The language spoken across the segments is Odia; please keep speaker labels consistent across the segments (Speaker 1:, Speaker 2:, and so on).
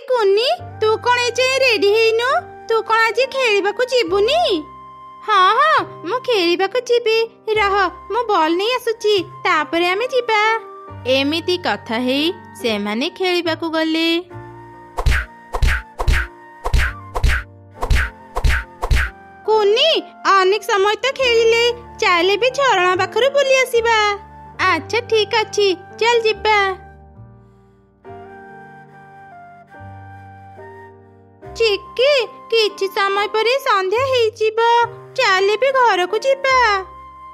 Speaker 1: କୁନି ତୁ କଣ ଏଯାଏଁ ରେଡି ହେଇନୁ? ତୁ କଣ ଆଜି ଖେଳିବାକୁ ଯିବୁନି? ହଁ ହଁ ମୁଁ ଖେଳିବାକୁ ଯିବି। ରହ ମୁଁ ବଲ୍ ନେଇ ଆସୁଛି, ତାପରେ ଆମେ ଯିବା। ଏମିତି କଥା ହେଇ ସେମାନେ ଖେଳିବାକୁ ଗଲେ। କୁନି ଅନେକ ସମୟ ତ ଖେଳିଲେ, ଚାଲେ ବି ଝରଣା ପାଖରୁ ବୁଲି ଆସିବା। ଆଚ୍ଛା ଠିକ ଅଛି, ଚାଲ ଯିବା। ଚିକି କିଛି ସମୟ ପରେ ସନ୍ଧ୍ୟା ହେଇଯିବ, ଚାଲେ ବି ଘରକୁ ଯିବା।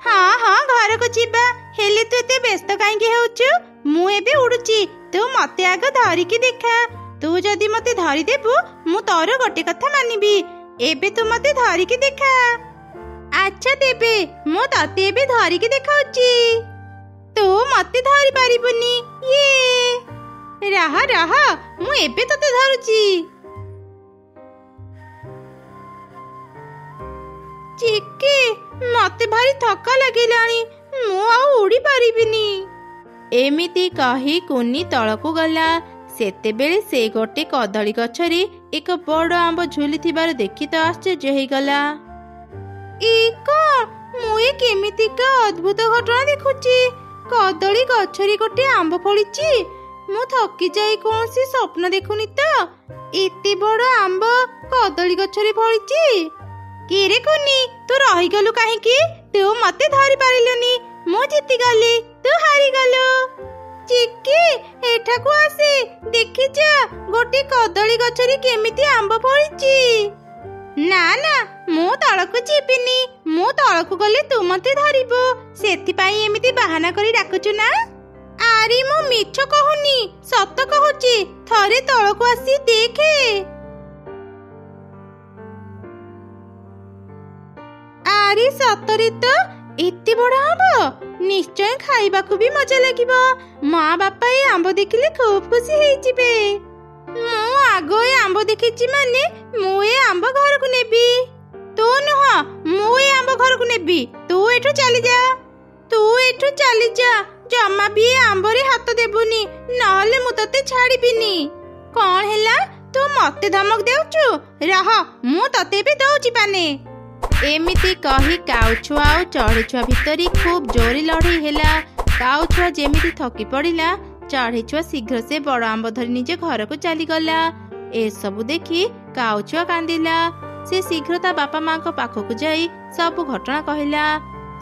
Speaker 1: ହଁ ହଁ ଘରକୁ ଯିବା, ହେଲେ ତୁ ଏତେ ବ୍ୟସ୍ତ କାହିଁକି ହେଉଛୁ? ମୁଁ ଏବେ ଉଡୁଛି, ତୁ ମତେ ଆଗ ଧରିକି ଦେଖା। ତୁ ଯଦି ମତେ ଧରିଦେବୁ ମୁଁ ତୋର ଗୋଟେ କଥା ମାନିବି। ଏବେ ତୁ ମତେ ଧରିକି ଦେଖା। ଆଚ୍ଛା ଦେବେ, ମୁଁ ତତେ ଏବେ ଧରିକି ଦେଖାଉଛି। ତୁ ମତେ ଧରି ପାରିବୁନି। ରହ ରହ, ମୁଁ ଏବେ ତତେ ଧରୁଛି। ଚିକି ମତେ ଭାରି ଥକା ଲାଗିଲାଣି, ମୁଁ ଆଉ ଉଡି ପାରିବିନି। ଏମିତି କହି କୁନି ତଳକୁ ଗଲା। ସେତେବେଳେ ସେ ଗୋଟେ କଦଳୀ ଗଛରେ ଏକ ବଡ ଆମ୍ବ ଝୁଲିଥିବାର ଦେଖି ତ ଆଶ୍ଚର୍ଯ୍ୟ ହେଇଗଲା। ମୁଁ ଏ କେମିତିକା ଅଦ୍ଭୁତ ଘଟଣା ଦେଖୁଛି। କଦଳୀ ଗଛରେ ଗୋଟେ ଆମ୍ବ ଫଳିଛି। ମୁଁ ଥକି ଯାଇ କୌଣସି ସ୍ୱପ୍ନ ଦେଖୁନି ତ? ଏତେ ବଡ ଆମ୍ବ କଦଳୀ ଗଛରେ ଫଳିଛି। କିରେ କୁନି ତୁ ରହିଗଲୁ କାହିଁକି? ତୁ ମତେ ଧରି ପାରିଲୁନି, ମୁଁ ଜିତିଗଲି, ତୁ ହାରିଗଲୁ। ଚିକି ଏଠାକୁ ଆସେ, ଦେଖି ଯା ଗୋଟେ କଦଳୀ ଗଛରେ କେମିତି ଆମ୍ବ ଫଳିଛି। ନା ନା ମୁଁ ତଳକୁ ଯିବିନି, ମୁଁ ତଳକୁ ଗଲେ ତୁ ମତେ ଧରିବୁ, ସେଥିପାଇଁ ଏମିତି ବାହାନା କରି ଡାକୁଛୁ ନା? ଆରେ ମୁଁ ମିଛ କହୁନି, ସତ କହୁଛି, ଥରେ ତଳକୁ ଆସି ଦେଖେ। ଆରେ ସତରେ ତ, ଏତେ ବଡ ଆମ୍ବ, ନିଶ୍ଚୟ ଖାଇବାକୁ ବି ମଜା ଲାଗିବ। ମା ବାପା ଏ ଆମ୍ବ ଦେଖିଲେ ଖୁବ ଖୁସି ହେଇଯିବେ। ମୁଁ ଆଗ ଏ ଆମ୍ବ ଦେଖିଛି ମାନେ ମୁଁ ଏ ଆମ୍ବ ଘରକୁ ନେବି। ତୁ ନୁହଁ, ମୁଁ ଏ ଆମ୍ବ ଘରକୁ ନେବି। ତୁ ଏଠୁ ଚାଲିଯା, ତୁ ଏଠୁ ଚାଲିଯା, ଜମା ବି ଏ ଆମ୍ବରେ ହାତ ଦେବୁନି, ନହେଲେ ମୁଁ ତତେ ଛାଡ଼ିବିନି। କଣ ହେଲା, ତୁ ମତେ ଧମକ ଦେଉଛୁ? ରହ ମୁଁ ତତେ ବି ଦଉଛି ପାନେ। ଏମିତି କହି କାଉଛୁଆ ଆଉ ଚଢ଼େଇଛୁଆ ଭିତରେ ଖୁବ୍ ଜୋରେ ଲଢ଼େଇ ହେଲା। କାଉଛୁଆ ଯେମିତି ଥକି ପଡ଼ିଲା, ଚଢ଼େଇଛୁଆ ଶୀଘ୍ର ସେ ବଡ଼ ଆମ୍ବ ଧରି ନିଜ ଘରକୁ ଚାଲିଗଲା। ଏସବୁ ଦେଖି କାଉଛୁଆ କାନ୍ଦିଲା। ସେ ଶୀଘ୍ର ତା ବାପା ମାଙ୍କ ପାଖକୁ ଯାଇ ସବୁ ଘଟଣା କହିଲା।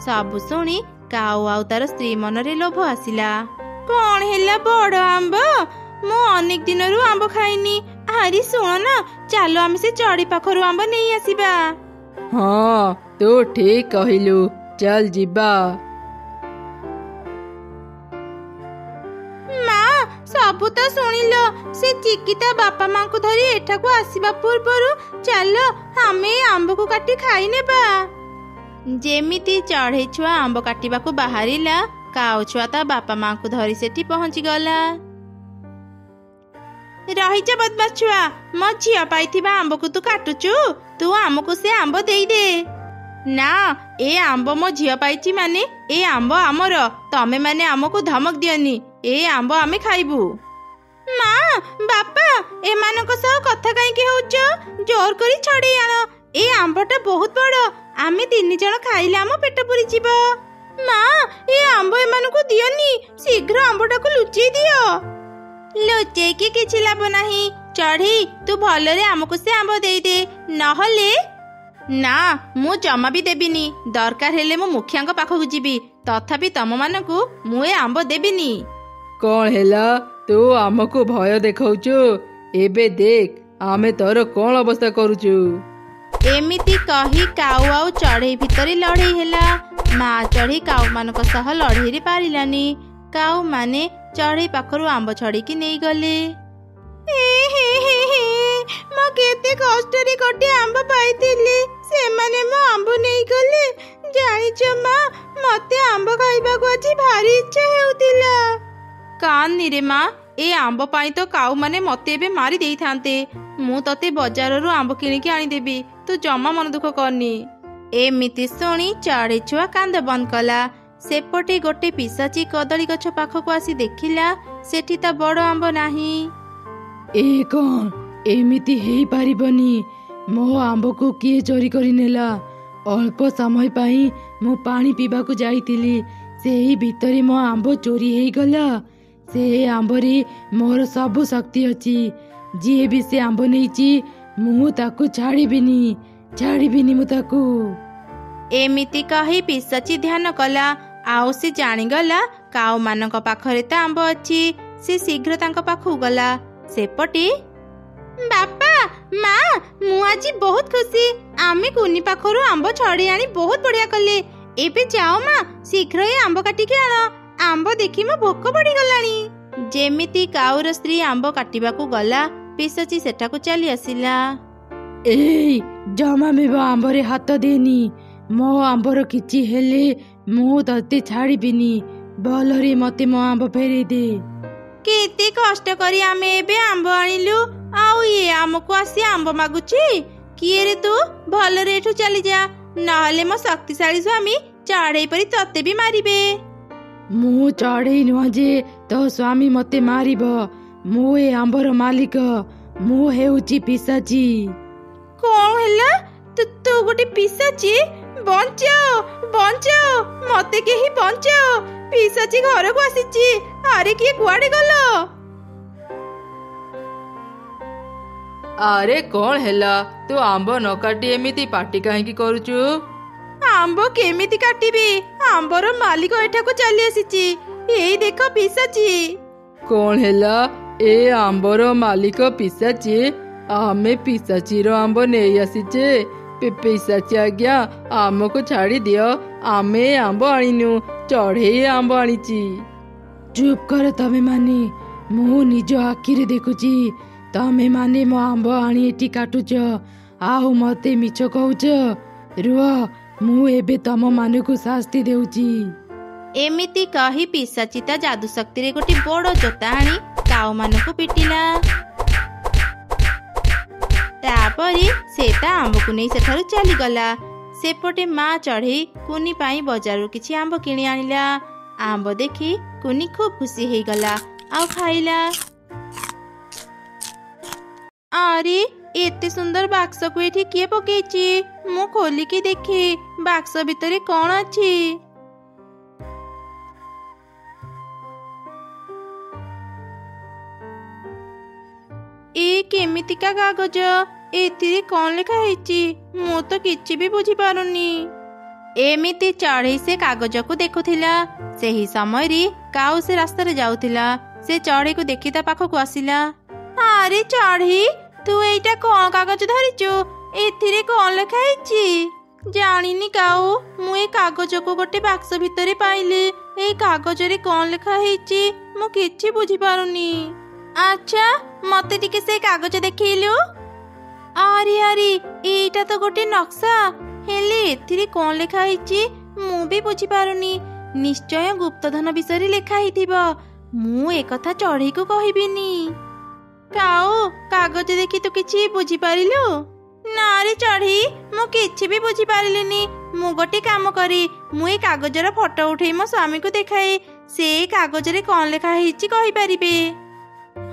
Speaker 1: ସବୁ ଶୁଣି କାଉ ଆଉ ତାର ସ୍ତ୍ରୀ ମନରେ ଲୋଭ ଆସିଲା। କଣ ହେଲା ବଡ଼ ଆମ୍ବ? ମୁଁ ଅନେକ ଦିନରୁ ଆମ୍ବ ଖାଇନି। ଆରେ ଶୁଣ ନା, ଚାଲ ଆମେ ସେ ଚଢ଼େଇ ପାଖରୁ ଆମ୍ବ ନେଇ ଆସିବା।
Speaker 2: ହଁ ତୁ ଠିକ କହିଲୁ, ଚାଲ ଯିବା।
Speaker 1: ମା ସବୁ ତ ଶୁଣିଲ, ସେ ଚିକି ତା ବାପା ମାଙ୍କୁ ଧରି ଏଠାକୁ ଆସିବା ପୂର୍ବରୁ ଚାଲ ଆମେ ଆମ୍ବକୁ କାଟି ଖାଇନେବା। ଯେମିତି ଚଢ଼େଇ ଛୁଆ ଆମ୍ବ କାଟିବାକୁ ବାହାରିଲା, କାଉଛୁଆ ତା ବାପା ମାଙ୍କୁ ଧରି ସେଠି ପହଞ୍ଚିଗଲା। ରହିଯା ବଦମାସ ଛୁଆ, ମୋ ଝିଅ ପାଇଥିବା ଆମ୍ବକୁ ତୁ କାଟୁଛୁ? ତୁ ଆମକୁ ସେ ଆମ୍ବ ଦେଇଦେ। ନା, ଏ ଆମ୍ବ ମୋ ଝିଅ ପାଇଛି ମାନେ ଏ ଆମ୍ବ ଆମର। ତମେ ମାନେ ଆମକୁ ଧମକ ଦିଅନି, ଏ ଆମ୍ବ ଆମେ ଖାଇବୁ। ମା ବାପା ଏମାନଙ୍କ ସହ କଥା କାହିଁକି ହେଉଛ? ଜୋର କରି ଛଡ଼େଇ ଆଣ, ଏ ଆମ୍ବଟା ବହୁତ ବଡ଼, ଆମେ 3 ଜଣ ଖାଇଲେ ଆମ ପେଟ ପୁରିଯିବ। ମା ଏ ଆମ୍ବ ଏମାନଙ୍କୁ ଦିଅନି, ଶୀଘ୍ର ଆମ୍ବଟାକୁ ଲୁଚେଇ ଦିଅ। ଲୁଚେଇକି କିଛି ଲାଭ ନାହିଁ। ଚଢ଼େଇ ତୁ ଭଲରେ ଆମକୁ ସେ ଆମ୍ବ ଦେଇଦେ, ନହେଲେ। ନା ମୁଁ ଜମା ବି ଦେବିନି। ଦରକାର ହେଲେ ମୁଁ ମୁଖିଆଙ୍କ ପାଖକୁ ଯିବି, ତଥାପି ତମମାନଙ୍କୁ ମୁଁ ଏ ଆମ୍ବ ଦେବିନି।
Speaker 2: କଣ ହେଲା, ତୁ ଆମକୁ ଭୟ ଦେଖାଉଛୁ? ଏବେ ଦେଖ ଆମେ ତୋର କଣ ଅବସ୍ଥା କରୁଛୁ।
Speaker 1: ଏମିତି କହି କାଉ ଆଉ ଚଢ଼େଇ ଭିତରେ ଲଢ଼େଇ ହେଲା। ମା ଚଢ଼େଇ କାଉମାନଙ୍କ ସହ ଲଢ଼େଇରେ ପାରିଲାନି। କାଉମାନେ ଚଢ଼େଇ ପାଖରୁ ଆମ୍ବ ଛଡ଼େଇକି ନେଇଗଲେ। ମୁଁ କେତେ କଷ୍ଟରେ ଗୋଟେ ଆମ୍ବ ପାଇଥିଲି, ସେମାନେ ମୋ ଆମ୍ବ ନେଇଗଲେ। ଜାଣିଛ ମା, ମତେ ଆମ୍ବ ଖାଇବାକୁ ଆଜି ଭାରି ଇଚ୍ଛା ହେଉଥିଲା। କାନ୍ଦିରେ ମା, ଏ ଆମ୍ବ ପାଇଁ ତ କାଉମାନେ ମତେ ଏବେ ମାରି ଦେଇଥାନ୍ତେ। ମୁଁ ତତେ ବଜାରରୁ ଆମ୍ବ କିଣିକି ଆଣିଦେବି, ତୁ ଜମା ମନ ଦୁଃଖ କରନି। ଏମିତି ଶୁଣି ଚଢ଼େଇ ଛୁଆ କାନ୍ଦ ବନ୍ଦ କଲା। ସେପଟେ ଗୋଟେ ପିଶାଚି କଦଳୀ ଗଛ ପାଖକୁ ଆସି ଦେଖିଲା ସେଠି ତା ବଡ଼ ଆମ୍ବ ନାହିଁ।
Speaker 2: ଏ କ'ଣ ଏମିତି ହେଇପାରିବନି। ମୋ ଆମ୍ବକୁ କିଏ ଚୋରି କରି ନେଲା? ଅଳ୍ପ ସମୟ ପାଇଁ ମୁଁ ପାଣି ପିଇବାକୁ ଯାଇଥିଲି, ସେଇ ଭିତରେ ମୋ ଆମ୍ବ ଚୋରି ହେଇଗଲା। ସେ ଆମ୍ବରେ ମୋର ସବୁ ଶକ୍ତି ଅଛି। ଯିଏ ବି ସେ ଆମ୍ବ ନେଇଛି ମୁଁ ତାକୁ ଛାଡ଼ିବିନି ମୁଁ ତାକୁ।
Speaker 1: ଏମିତି କହି ପିଶାଚି ଧ୍ୟାନ କଲା। ଆଉ ସେ ଜାଣିଗଲା କାଉମାନଙ୍କ ପାଖରେ ତ ଆମ୍ବ ଅଛି। ସେ ଶୀଘ୍ର ତାଙ୍କ ପାଖକୁ ଗଲା। ସେପଟେ ବାପା ମା, ମୁଁ ଆଜି ବହୁତ ଖୁସି। ଆମେ କୁନି ପାଖରୁ ଆମ୍ବ ଛଡେଇ ଆଣି ବହୁତ ବଢିଆ କଲେ। ଏବେ ଯାଅ ମା, ଶୀଘ୍ର ଏ ଆମ୍ବ କାଟିକି ଆଣ। ଆମ୍ବ ଦେଖି ମୋ ଭୋକ ବଢିଗଲାଣି। ଯେମିତି କାଉର ସ୍ତ୍ରୀ ଆମ୍ବ କାଟିବାକୁ ଗଲା, ପିଶାଚି ସେଠାକୁ ଚାଲି ଆସିଲା।
Speaker 2: ଏଇ ଜମା ବି ମୋ ଆମ୍ବରେ ହାତ ଦେନି। ମୋ ଆମ୍ବର କିଛି ହେଲେ ମୁଁ ତତେ ଛାଡ଼ିବିନି। ଭଲରେ ମତେ ମୋ ଆମ୍ବ ଫେରେଇ ଦେ।
Speaker 1: କେତେ କଷ୍ଟ କରି ଆମେ ଏବେ ଆମ୍ବ ଆଣିଲୁ, ଆଉ ଇଏ ଆମକୁ ଆସି ଆମ୍ବ ମାଗୁଛି। କିଏ ରେ ତୁ? ଭଲରେ ଏଠୁ ଚାଲିଯା, ନହେଲେ ମୋ ଶକ୍ତିଶାଳୀ ସ୍ୱାମୀ ଚଢେଇ ପରି ତତେ ବି ମାରିବେ।
Speaker 2: ମୁଁ ଚଢେଇ ନୁହଁ ଯେ ତୋ ସ୍ୱାମୀ ମତେ ମାରିବ। ମୁଁ ଏ ଆମ୍ବର ମାଲିକ। ମୁଁ ହେଉଛି ପିଶାଚି।
Speaker 1: କଣ ହେଲା? ତୁ ଗୋଟେ ପିଶାଚି? ବଞ୍ଚାଅ, ମତେ କେହି ବଞ୍ଚାଅ। ପିଶାଚି ଘରକୁ ଆସିଛି। ଆରେ କିଏ କୁଆଡେ ଗଲ?
Speaker 2: ଆରେ କ'ଣ ହେଲା? ତୁ ଆମ୍ବ ନ କାଟି ଏମିତି ପାଟି କାହିଁକି କରୁଛୁ?
Speaker 1: ଆମ୍ବ କେମିତି କାଟିବି? ଆମ୍ବର ମାଲିକ ଏଠାକୁ ଚାଲି ଆସିଛି। ଏଇ ଦେଖ ପିଶାଚି।
Speaker 2: କ'ଣ ହେଲା? ଏ ଆମ୍ବର ମାଲିକ ପିଶାଚି? ଆମେ ପିଶାଚିର ଆମ୍ବ ନେଇ ଆସିଛେ। ପିଶାଚି ଆଜ୍ଞା, ଆମକୁ ଛାଡ଼ି ଦିଅ। ଆମେ ଆମ୍ବ ଆଣିନୁ, ଚଢ଼େଇ ଆମ୍ବ ଆଣିଛି। ଚୁପ୍ କର ତମେ ମାନେ। ମୁଁ ନିଜ ଆଖିରେ ଦେଖୁଛି ତମେ ମାନେ ମୋ ଆମ୍ବ ଆଣି ଏଠି କାଟୁଛ, ଆଉ ମତେ ମିଛ କହୁଛ। ରୁହ, ମୁଁ ଏବେ ତମ ମାନଙ୍କୁ ଶାସ୍ତି ଦେଉଛି।
Speaker 1: ଏମିତି କହି ପିଶାଚି ତା ଯାଦୁ ଶକ୍ତିରେ ଗୋଟେ ବଡ ଜୋତା ଆଣି କାଉମାନଙ୍କୁ ପିଟିଲା। ତାପରେ ସେ ତା ଆମ୍ବକୁ ନେଇ ସେଠାରୁ ଚାଲିଗଲା। ସେପଟେ ମା ଚଢ଼େଇ କୁନି ପାଇଁ ବଜାରରୁ କିଛି ଆମ୍ବ କିଣି ଆଣିଲା। ଆମ୍ବ ଦେଖି କୁନି ଖୁବ୍ ଖୁସି ହେଇଗଲା ଆଉ ଖାଇଲା। ଆରେ ଏତେ ସୁନ୍ଦର ବାକ୍ସକୁ ଏଠି କିଏ ପକେଇଛି? ମୁଁ ଖୋଲିକି ଦେଖେ ବାକ୍ସ ଭିତରେ କଣ ଅଛି। ଏ କେମିତିକା କାଗଜ? ଏଥିରେ କଣ ଲେଖା ହେଇଛି? ମୁଁ ତ କିଛି ବି ବୁଝିପାରୁନି। ଏମିତି ଚଢ଼େଇ ସେ କାଗଜକୁ ଦେଖୁଥିଲା। ସେହି ସମୟରେ କାଉ ସେ ରାସ୍ତାରେ ଯାଉଥିଲା। ସେ ଚଢ଼େଇକୁ ଦେଖି ତା ପାଖକୁ ଆସିଲା। ଆରେ ଚଢ଼େଇ, ତୁ ଏଇଟା କଣ କାଗଜ ଧରିଛୁ? ଏଥିରେ କଣ ଲେଖା ହେଇଛି? ଜାଣିନି କାଉ, ମୁଁ ଏ କାଗଜକୁ ଗୋଟେ ବାକ୍ସ ଭିତରେ ପାଇଲି। ଏଇ କାଗଜରେ କଣ ଲେଖା ହେଇଛି ମୁଁ କିଛି ବୁଝିପାରୁନି। ଆଚ୍ଛା, ମତେ ଟିକେ ସେ କାଗଜ ଦେଖେଇଲୁ। ଆରେ ଏଇଟା ତ ଗୋଟେ ନକ୍ସା, ହେଲେ ଏଥିରେ କଣ ଲେଖା ହେଇଛି ମୁଁ ବି ବୁଝିପାରୁନି। ନିଶ୍ଚୟ ଗୁପ୍ତଧନ ବିଷୟରେ ଲେଖା ହେଇଥିବ। ମୁଁ ଏକଥା ଚଢ଼େଇକୁ କହିବିନି। କାଉ, କାଗଜ ଦେଖି ତୁ କିଛି ବୁଝିପାରିଲୁ? ନା ରେ ଚଢ଼େଇ, ମୁଁ କିଛି ବି ବୁଝିପାରିଲିନି। ମୁଁ ଗୋଟେ କାମ କରେ, ମୁଁ ଏ କାଗଜର ଫଟୋ ଉଠେଇ ମୋ ସ୍ୱାମୀକୁ ଦେଖାଏ। ସେ କାଗଜରେ କଣ ଲେଖା ହେଇଛି କହିପାରିବେ।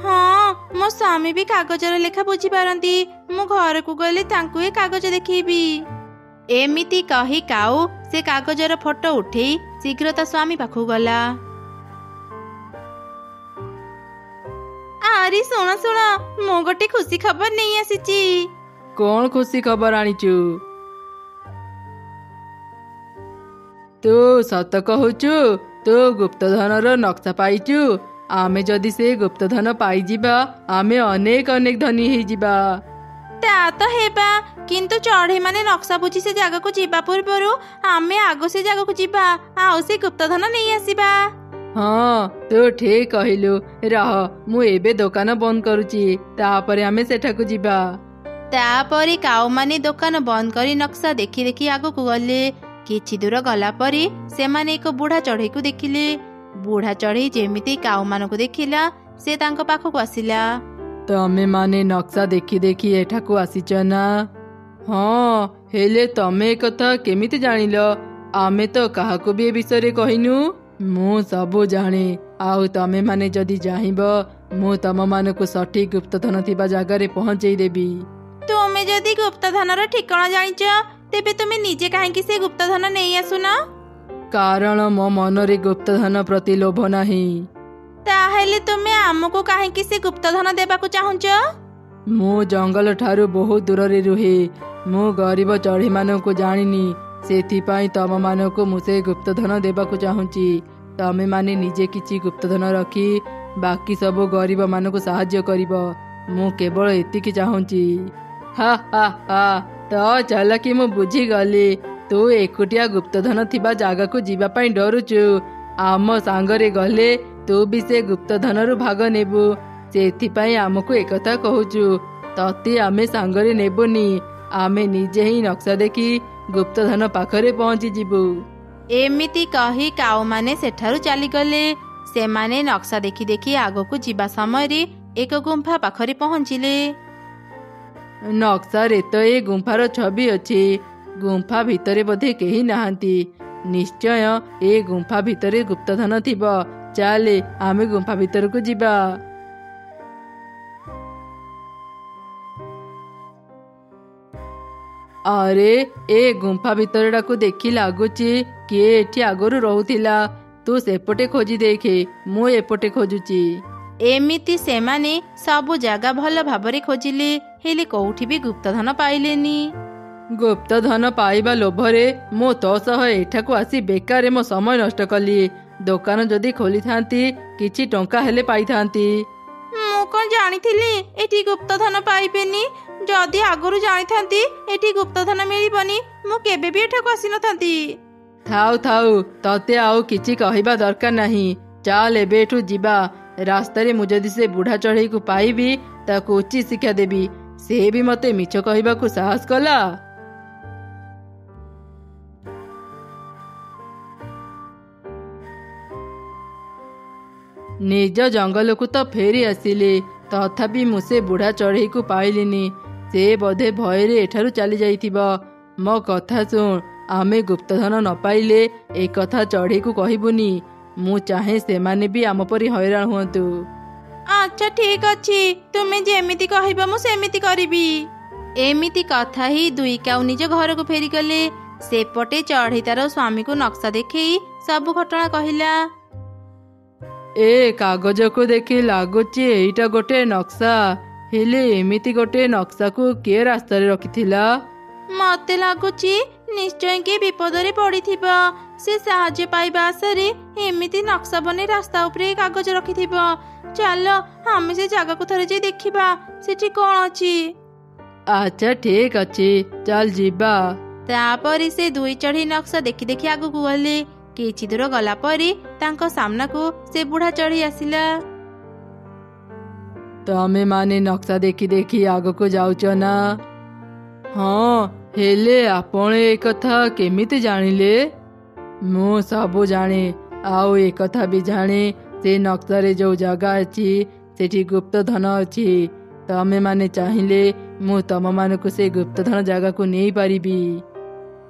Speaker 1: ହଁ, ମୋ ସ୍ୱାମୀ ବି କାଗଜର ଲେଖା ବୁଝିପାରନ୍ତି। ମୁଁ ଘରକୁ ଗଲେ ତାଙ୍କୁ ଏ କାଗଜ ଦେଖେଇବି। ଏମିତି କହି କାଉ ସେ କାଗଜର ଫଟୋ ଉଠେଇ ଶୀଘ୍ର ତା ସ୍ୱାମୀ ପାଖକୁ ଗଲା। ଆରେ ଶୁଣ, ମୁଁ ଗୋଟେ ଖୁସି ଖବର ନେଇ ଆସିଛି।
Speaker 2: କ'ଣ ଖୁସି ଖବର ଆଣିଛୁ? ତୁ ସତ କହୁଛୁ? ତୁ ଗୁପ୍ତଧନର ନକ୍ସା ପାଇଛୁ? ଆମେ ଯଦି ସେ ଗୁପ୍ତଧନ ପାଇଯିବା, ଆମେ ଅନେକ ଧନୀ ହେଇଯିବା।
Speaker 1: ତା ତ ହେବା, କିନ୍ତୁ ଚଢ଼େଇ ମାନେ ନକ୍ସା ବୁଝି ସେ ଜାଗାକୁ ଯିବା ପୂର୍ବରୁ ଆମେ ଆଗ ସେ ଜାଗାକୁ ଯିବା, ଆଉ ସେ ଗୁପ୍ତଧନ ନେଇ ଆସିବା।
Speaker 2: ହଁ, ତୁ ଠିକ୍ କହିଲୁ। ରହ, ମୁଁ ଏବେ ଦୋକାନ ବନ୍ଦ କରୁଛି, ତାପରେ ଆମେ ସେଠାକୁ ଯିବା।
Speaker 1: ତାପରେ କାଉମାନେ ଦୋକାନ ବନ୍ଦ କରି ନକ୍ସା ଦେଖି ଦେଖି ଆଗକୁ ଗଲେ। କିଛି ଦୂର ଗଲା ପରେ ସେମାନେ ଏକ ବୁଢା ଚଢ଼େଇକୁ ଦେଖିଲେ। ବୁଢା ଚଢ଼େଇ ଯେମିତି କାଉମାନଙ୍କୁ ଦେଖିଲା, ସେ ତାଙ୍କ ପାଖକୁ ଆସିଲା।
Speaker 2: ତମେ ମାନେ ନକ୍ସା ଦେଖି ଦେଖି ଏଠାକୁ ଆସିଛ ନା? ହଁ, ହେଲେ ତମେ ଏକଥା କେମିତି ଜାଣିଲ? ଆମେ ତ କାହାକୁ ବି ଏ ବିଷୟରେ କହିନୁ। ମୁଁ ସବୁ ଜାଣେ, ଆଉ ତମେ ମାନେ ଯଦି ଚାହିଁବ ମୁଁ ତମମାନଙ୍କୁ ସଠିକ ଗୁପ୍ତଧନ ଥିବା ଜାଗାରେ ପହଞ୍ଚେଇ ଦେବି।
Speaker 1: ତୁମେ ଯଦି ଗୁପ୍ତଧନର ଠିକଣା ଜାଣିଛ ତେବେ ତୁମେ ନିଜେ କାହିଁକି ସେ ଗୁପ୍ତଧନ ନେଇ ଆସୁନ?
Speaker 2: କାରଣ ମୋ ମନରେ ଗୁପ୍ତଧନ ପ୍ରତି ଲୋଭ ନାହିଁ।
Speaker 1: ତାହେଲେ ତୁମେ ଆମକୁ କାହିଁକି ସେ ଗୁପ୍ତଧନ ଦେବାକୁ ଚାହୁଁଛ?
Speaker 2: ମୁଁ ଜଙ୍ଗଲ ଠାରୁ ବହୁତ ଦୂରରେ ରୁହେ। ମୁଁ ଗରିବ ଚଢ଼େଇମାନଙ୍କୁ ଜାଣିନି, ସେଥିପାଇଁ ତମମାନଙ୍କୁ ମୁଁ ସେ ଗୁପ୍ତଧନ ଦେବାକୁ ଚାହୁଁଛି। ତମେମାନେ ନିଜେ କିଛି ଗୁପ୍ତଧନ ରଖି ବାକି ସବୁ ଗରିବମାନଙ୍କୁ ସାହାଯ୍ୟ କରିବ। ମୁଁ କେବଳ ଏତିକି ଚାହୁଁଛି। ହା ହା ହା, ତ ଚାଲାକି ମୁଁ ବୁଝିଗଲି। ତୁ ଏକୁଟିଆ ଗୁପ୍ତଧନ ଥିବା ଜାଗାକୁ ଯିବା ପାଇଁ ଡରୁଛୁ। ଆମ ସାଙ୍ଗରେ ଗଲେ ତୁ ବି ସେ ଗୁପ୍ତଧନରୁ ଭାଗ ନେବୁ, ସେଥିପାଇଁ ଆମକୁ ଏକଥା କହୁଛୁ। ତତେ ଆମେ ସାଙ୍ଗରେ ନେବୁନି, ଆମେ ନିଜେ ହିଁ ନକ୍ସା ଦେଖି ଗୁପ୍ତଧନ ପାଖରେ ପହଞ୍ଚିଯିବୁ।
Speaker 1: ଏମିତି କହି କାଉମାନେ ସେଠାରୁ ଚାଲିଗଲେ। ସେମାନେ ନକ୍ସା ଦେଖି ଦେଖି ଆଗକୁ ଯିବା ସମୟରେ ଏକ ଗୁମ୍ଫା ପାଖରେ ପହଞ୍ଚିଲେ।
Speaker 2: ନକ୍ସାରେ ତ ଏ ଗୁମ୍ଫାର ଛବି ଅଛି। ଗୁମ୍ଫା ଭିତରେ ବୋଧେ କେହି ନାହାନ୍ତି। ନିଶ୍ଚୟ ଏ ଗୁମ୍ଫା ଭିତରେ ଗୁପ୍ତଧନ ଥିବ। ଚାଲେ ଆମେ ଗୁମ୍ଫା ଭିତରକୁ ଯିବା। ଆରେ ଏ ଗୁମ୍ଫା ଭିତରଟାକୁ ଦେଖି ଲାଗୁଛି କିଏ ଏଠି ଆଗରୁ ରହୁଥିଲା। ତୁ ସେପଟେ ଖୋଜି ଦେଖେ, ମୁଁ ଏପଟେ ଖୋଜୁଛି।
Speaker 1: ଏମିତି ସେମାନେ ସବୁ ଜାଗା ଭଲ ଭାବରେ ଖୋଜିଲେ, ହେଲେ କୋଉଠି ବି ଗୁପ୍ତଧନ ପାଇଲେନି।
Speaker 2: ଗୁପ୍ତଧନ ପାଇବା ଲୋଭରେ ମୁଁ ତୋ ସହ ଏଠାକୁ ଆସି ବେକାରେ ମୋ ସମୟ ନଷ୍ଟ କଲି। ଦୋକାନ ଯଦି ଖୋଲିଥାନ୍ତି କିଛି ଟଙ୍କା ହେଲେ ପାଇଥାନ୍ତି।
Speaker 1: ମୁଁ କଣ ଜାଣିଥିଲି ଏଠି ଗୁପ୍ତଧନ ପାଇବେନି? ଯଦି ଆଗରୁ ଜାଣିଥାନ୍ତି ଏଠି ଗୁପ୍ତଧନ ମିଳିବନି, ମୁଁ କେବେ ବି ଏଠାକୁ ଆସିନଥାନ୍ତି।
Speaker 2: ଥାଉ ଥାଉ, ତତେ ଆଉ କିଛି କହିବା ଦରକାର ନାହିଁ। ଚାଲ ଏବେ ଏଠୁ ଯିବା। ରାସ୍ତାରେ ମୁଁ ଯଦି ସେ ବୁଢ଼ା ଚଢ଼େଇକୁ ପାଇବି ତାକୁ ଉଚିତ ଶିକ୍ଷା ଦେବି। ସେ ବି ମତେ ମିଛ କହିବାକୁ ସାହସ କଲା। ନିଜ ଜଙ୍ଗଲକୁ ତ ଫେରି ଆସିଲି, ତଥାପି ମୁଁ ସେ ବୁଢ଼ା ଚଢ଼େଇକୁ ପାଇଲିନି। ସେ ବୋଧେ ଭୟରେ ଏଠାରୁ ଚାଲି ଯାଇଥିବ। ମୋ କଥା ଶୁଣ, ଆମେ ଗୁପ୍ତଧନ ନ ପାଇଲେ ଏ କଥା ଚଢ଼େଇକୁ କହିବୁନି। ମୁଁ ଚାହେଁ ସେମାନେ ବି ଆମ ପରି ହଇରାଣ ହୁଅନ୍ତୁ।
Speaker 1: ଆଚ୍ଛା ଠିକ ଅଛି, ତୁମେ ଯେମିତି କହିବ ମୁଁ ସେମିତି କରିବି। ଏମିତି କଥା ହିଁ ଦୁଇ କାଉ ନିଜ ଘରକୁ ଫେରିଗଲେ। ସେପଟେ ଚଢ଼େଇ ତାର ସ୍ୱାମୀକୁ ନକ୍ସା ଦେଖେଇ ସବୁ ଘଟଣା କହିଲା।
Speaker 2: ଏ କାଗଜକୁ ଦେଖି ଲାଗୁଛି ଏଇଟା ଗୋଟେ ନକ୍ସା। ହେଲେ ଏମିତି ଗୋଟେ ନକ୍ସାକୁ କିଏ ରାସ୍ତାରେ ରଖିଥିଲା?
Speaker 1: ମତେ ଲାଗୁଛି ନିଶ୍ଚୟ କିଏ ବିପଦରେ ପଡ଼ିଥିବ। ସେ ସାହାଯ୍ୟ ପାଇବା ଆଶାରେ ଏମିତି ନକ୍ସା ବନେଇ ରାସ୍ତା ଉପରେ କାଗଜ ରଖିଥିବ। ଚାଲ ଆମେ ସେ ଜାଗାକୁ ଥରେ ଯାଇ ଦେଖିବା ସେଠି କଣ ଅଛି।
Speaker 2: ଆଚ୍ଛା ଠିକ ଅଛି, ଚାଲ ଯିବା।
Speaker 1: ତାପରେ ସେ ଦୁଇ ଚଢ଼େଇ ନକ୍ସା ଦେଖି ଦେଖି ଆଗକୁ ଗଲେ। କିଛି ଦୂର ଗଲା ପରେ ତାଙ୍କ ସାମ୍ନାକୁ ସେ ବୁଢ଼ା ଚଢ଼େଇ ଆସିଲା।
Speaker 2: ତମେ ମାନେ ନକ୍ସା ଦେଖି ଦେଖି ଆଗକୁ ଯାଉଛ ନା? ହଁ, ହେଲେ ଆପଣ ଏ କଥା କେମିତି ଜାଣିଲେ? ମୁଁ ସବୁ ଜାଣେ, ଆଉ ଏ କଥା ବି ଜାଣେ ସେ ନକ୍ସାରେ ଯୋଉ ଜାଗା ଅଛି ସେଠି ଗୁପ୍ତଧନ ଅଛି। ତମେ ମାନେ ଚାହିଁଲେ ମୁଁ ତମମାନଙ୍କୁ ସେ ଗୁପ୍ତଧନ ଜାଗାକୁ ନେଇପାରିବି।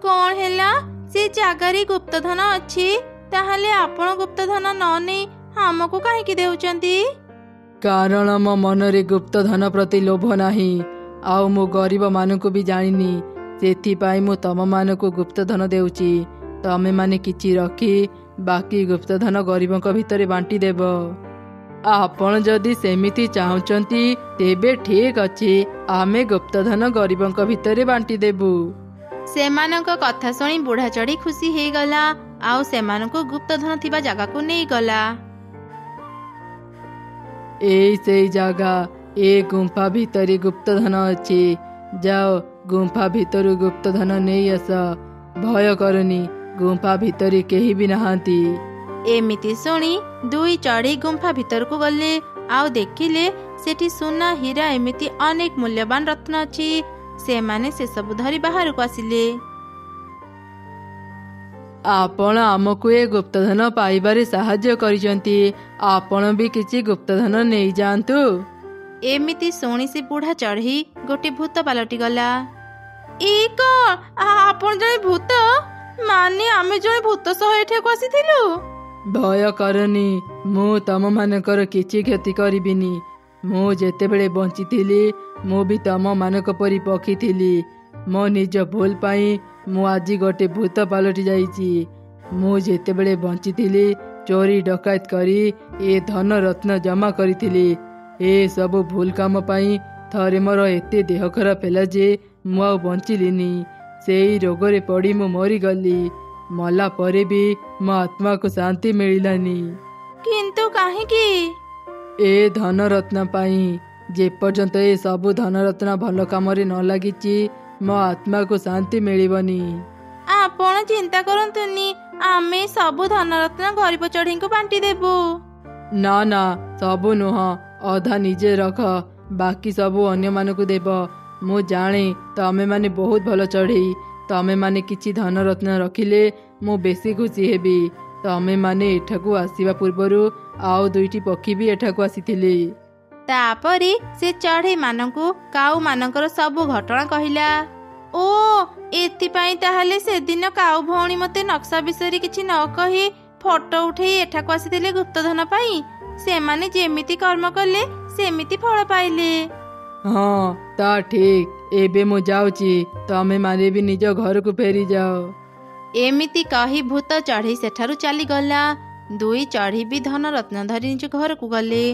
Speaker 1: କଣ ହେଲା? ସେ ଜାଗାରେ ଗୁପ୍ତଧନ ଅଛି? ତାହେଲେ ଆପଣ ଗୁପ୍ତଧନ ନ ନେଇ ଆମକୁ କାହିଁକି ଦେଉଛନ୍ତି?
Speaker 2: କାରଣ ମୋ ମନରେ ଗୁପ୍ତଧନ ପ୍ରତି ଲୋଭ ନାହିଁ, ଆଉ ମୁଁ ଗରିବ ମାନଙ୍କୁ ବି ଜାଣିନି। ସେଥିପାଇଁ ମୁଁ ତମମାନଙ୍କୁ ଗୁପ୍ତଧନ ଦେଉଛି। ତମେ ମାନେ କିଛି ରଖି ବାକି ଗୁପ୍ତଧନ ଗରିବଙ୍କ ଭିତରେ ବାଣ୍ଟି ଦେବ। ଆପଣ ଯଦି ସେମିତି ଚାହୁଁଛନ୍ତି ତେବେ ଠିକ ଅଛି, ଆମେ ଗୁପ୍ତଧନ ଗରିବଙ୍କ ଭିତରେ ବାଣ୍ଟି ଦେବୁ।
Speaker 1: ସେମାନଙ୍କ କଥା ଶୁଣି ବୁଢ଼ା ଚଢ଼େଇ ଖୁସି ହେଇଗଲା, ଆଉ ସେମାନଙ୍କୁ ଗୁପ୍ତଧନ ଥିବା ଜାଗାକୁ ନେଇଗଲା।
Speaker 2: ଏଇ ସେଇ ଜାଗା, ଏ ଗୁମ୍ଫା ଭିତରେ ଗୁପ୍ତଧନ ଅଛି। ଯାଅ ଗୁମ୍ଫା ଭିତରୁ ଗୁପ୍ତଧନ ନେଇ ଆସ। ଭୟ କରନି, ଗୁମ୍ଫା ଭିତରେ କେହି ବି ନାହାନ୍ତି।
Speaker 1: ଏମିତି ଶୁଣି ଦୁଇ ଚଢ଼େଇ ଗୁମ୍ଫା ଭିତରକୁ ଗଲେ, ଆଉ ଦେଖିଲେ ସେଠି ସୁନା, ହୀରା ଏମିତି ଅନେକ ମୂଲ୍ୟବାନ ରତ୍ନ ଅଛି। ସେମାନେ ସେସବୁ ଧରି ବାହାରକୁ ଆସିଲେ।
Speaker 2: ଆପଣ ଆମକୁ ଏ ଗୁପ୍ତଧନ ପାଇବାରେ ସାହାଯ୍ୟ କରିଛନ୍ତି, ଆପଣ ବି କିଛି ଗୁପ୍ତଧନ ନେଇଯାଆନ୍ତୁ।
Speaker 1: ଏମିତି ଶୁଣି ସେ ବୁଢ଼ା ଚଢ଼େଇ ଗୋଟେ ଭୂତ ପାଲଟି ଗଲା। ଏ କଣ? ଆପଣ ଜଣେ ଭୂତ? ମାନେ ଆମେ ଜଣେ ଭୂତ ସହ ଏଠାକୁ ଆସିଥିଲୁ?
Speaker 2: ଭୟ କରନି, ମୁଁ ତମମାନଙ୍କର କିଛି କ୍ଷତି କରିବିନି। ମୁଁ ଯେତେବେଳେ ବଞ୍ଚିଥିଲି ମୁଁ ବି ତମମାନଙ୍କ ପରି ପକ୍ଷୀ ଥିଲି। ମୋ ନିଜ ଭୁଲ ପାଇଁ ମୁଁ ଆଜି ଗୋଟେ ଭୂତ ପାଲଟି ଯାଇଛି। ମୁଁ ଯେତେବେଳେ ବଞ୍ଚିଥିଲି ଚୋରି ଡକାୟତ କରି ଏ ଧନ ରତ୍ନ ଜମା କରିଥିଲି। ଏ ସବୁ ଭୁଲ କାମ ପାଇଁ ଥରେ ମୋର ଏତେ ଦେହ ଖରାପ ହେଲା ଯେ ମୁଁ ଆଉ ବଞ୍ଚିଲିନି। ସେଇ ରୋଗରେ ପଡ଼ି ମୁଁ ମରିଗଲି। ମଲା ପରେ ବି ମୋ ଆତ୍ମାକୁ ଶାନ୍ତି ମିଳିଲାନି।
Speaker 1: କିନ୍ତୁ କାହିଁକି?
Speaker 2: ଏ ଧନରତ୍ନ ପାଇଁ। ଯେପର୍ଯ୍ୟନ୍ତ ଏ ସବୁ ଧନରତ୍ନ ଭଲ କାମରେ ନ ଲାଗିଛି ମୋ ଆତ୍ମାକୁ ଶାନ୍ତି ମିଳିବନି।
Speaker 1: ଆପଣ ଚିନ୍ତା କରନ୍ତୁନି, ଆମେ ସବୁ ଧନରତ୍ନ ଗରିବ ଚଢ଼େଇଙ୍କୁ ବାଣ୍ଟି ଦେବୁ।
Speaker 2: ନା ନା, ସବୁ ନୁହଁ, ଅଧା ନିଜେ ରଖ, ବାକି ସବୁ ଅନ୍ୟମାନଙ୍କୁ ଦେବ। ମୁଁ ଜାଣେ ତମେମାନେ ବହୁତ ଭଲ ଚଢ଼େଇ। ତମେମାନେ କିଛି ଧନରତ୍ନ ରଖିଲେ ମୁଁ ବେଶୀ ଖୁସି ହେବି। ତମେମାନେ ଏଠାକୁ ଆସିବା ପୂର୍ବରୁ ଆଉ 2ଟି ପକ୍ଷୀ ବି ଏଠାକୁ ଆସିଥିଲେ।
Speaker 1: ତାପରେ ସେ ଚଢ଼େଇ ମାନଙ୍କୁ କାଉ ମାନଙ୍କର ସବୁ ଘଟଣା କହିଲା। ଓ, ଏଥିପାଇଁ ତାହେଲେ ସେଦିନ କାଉ ଭଉଣୀ ମତେ ନକ୍ସା ବିଷୟରେ କିଛି ନ କହି ଫଟୋ ଉଠେଇ ଏଠାକୁ ଆସିଥିଲେ ଗୁପ୍ତଧନ ପାଇଁ। ସେମାନେ ଯେମିତି କର୍ମ କଲେ ସେମିତି ଫଳ ପାଇଲେ।
Speaker 2: ହଁ, ତା ଠିକ୍। ଏବେ ମୁଁ ଯାଉଛି, ତମେମାନେ ବି ନିଜ ଘରକୁ ଫେରିଯାଅ।
Speaker 1: ଏମିତି କହି ଭୂତ ଚଢ଼େଇ ସେଠାରୁ ଚାଲିଗଲା। 2 ଚଢ଼େଇ ବି ଧନରତ୍ନ ଧରି ନିଜ ଘରକୁ ଗଲେ।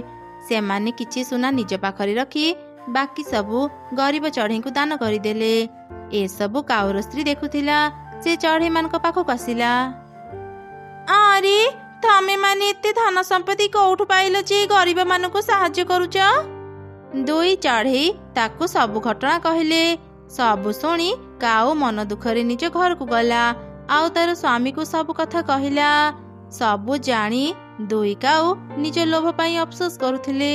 Speaker 1: ସେମାନେ କିଛି ସୁନା ନିଜ ପାଖରେ ରଖି ବାକି ସବୁ ଗରିବ ଚଢ଼େଇଙ୍କୁ ଦାନ କରିଦେଲେ। ଏସବୁ କାଉର ସ୍ତ୍ରୀ ଦେଖୁଥିଲା। ସେ ଚଢ଼େଇ ମାନଙ୍କ ପାଖକୁ ଆସିଲା। ଆରେ, ତମେମାନେ ଏତେ ଧନ ସମ୍ପତ୍ତି କୋଉଠୁ ପାଇଲ ଯେ ଗରିବ ମାନଙ୍କୁ ସାହାଯ୍ୟ କରୁଛ? 2 ଚଢ଼େଇ ତାକୁ ସବୁ ଘଟଣା କହିଲେ। ସବୁ ଶୁଣି କାଉ ମନ ଦୁଃଖରେ ନିଜ ଘରକୁ ଗଲା ଆଉ ତାର ସ୍ୱାମୀକୁ ସବୁ କଥା କହିଲା। ସବୁ ଜାଣି 2 କାଉ ନିଜ ଲୋଭ ପାଇଁ ଅଫସୋସ କରୁଥିଲେ।